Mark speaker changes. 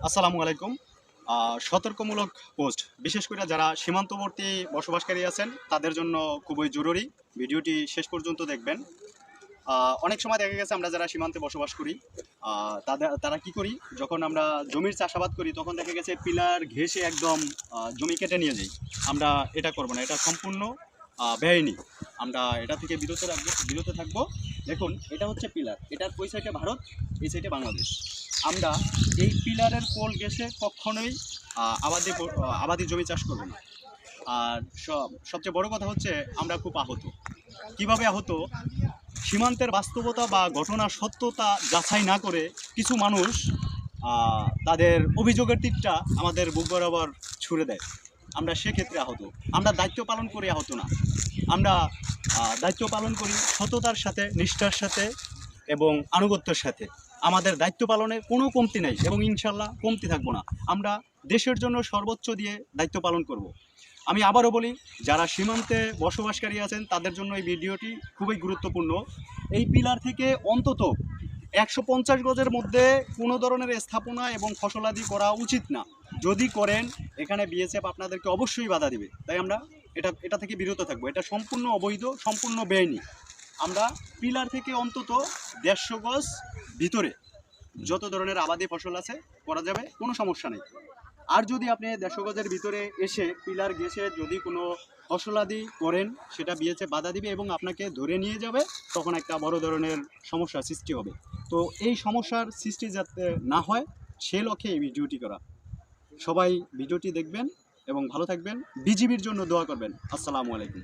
Speaker 1: আসসালামু আলাইকুম। সতর্কমূলক পোস্ট বিশেষ করে যারা সীমান্তবর্তী বসবাসকারী আছেন তাদের জন্য খুবই জরুরি। ভিডিওটি শেষ পর্যন্ত দেখবেন। অনেক সময় দেখা গেছে আমরা যারা সীমান্তে বসবাস করি তারা কি করি, যখন আমরা জমির চাষাবাদ করি তখন দেখা গেছে পিলার ঘেঁষে একদম জমি কেটে নিয়ে যাই। আমরা এটা করব না, এটা সম্পূর্ণ বেআইনি। আমরা এটা থেকে বিরত থাকবো। দেখুন, এটা হচ্ছে পিলার, এটার ওই সাইডে ভারত, এই সাইডে বাংলাদেশ। আমরা এই পিলারের কোল ঘেঁষে কখনোই আবাদি জমি চাষ করব না। আর সবচেয়ে বড় কথা হচ্ছে আমরা খুব আহত। কিভাবে আহত? সীমান্তের বাস্তবতা বা ঘটনার সত্যতা যাচাই না করে কিছু মানুষ তাদের অভিযোগের তীরটা আমাদের বুক বরাবর ছুড়ে দেয়। আমরা সেক্ষেত্রে আহত। আমরা দায়িত্ব পালন করি আহত না। আমরা দায়িত্ব পালন করি সততার সাথে, নিষ্ঠার সাথে এবং আনুগত্যের সাথে। আমাদের দায়িত্ব পালনের কোনো কমতি নেই এবং ইনশাল্লাহ কমতি থাকবো না। আমরা দেশের জন্য সর্বোচ্চ দিয়ে দায়িত্ব পালন করব। আমি আবারও বলি, যারা সীমান্তে বসবাসকারী আছেন তাদের জন্য এই ভিডিওটি খুবই গুরুত্বপূর্ণ। এই পিলার থেকে অন্তত 150 গজের মধ্যে কোনো ধরনের স্থাপনা এবং ফসলাদি করা উচিত না। যদি করেন, এখানে বিএসএফ আপনাদেরকে অবশ্যই বাধা দিবে। তাই আমরা এটা থেকে বিরত থাকবো। এটা সম্পূর্ণ অবৈধ, সম্পূর্ণ বেআইনি। আমরা পিলার থেকে অন্তত 150 গজ ভিতরে যত ধরনের আবাদি ফসল আছে করা যাবে, কোনো সমস্যা নেই। আর যদি আপনি 150 গজের ভিতরে এসে পিলার ঘেঁষে যদি কোনো ফসলাদি করেন, সেটা বিএসএফ বাধা দিবে এবং আপনাকে ধরে নিয়ে যাবে। তখন একটা বড় ধরনের সমস্যার সৃষ্টি হবে। তো এই সমস্যার সৃষ্টি যাতে না হয় সে লক্ষ্যে এই ভিডিওটি করা। সবাই ভিডিওটি দেখবেন এবং ভালো থাকবেন। বিজিবির জন্য দোয়া করবেন। আসসালামু আলাইকুম।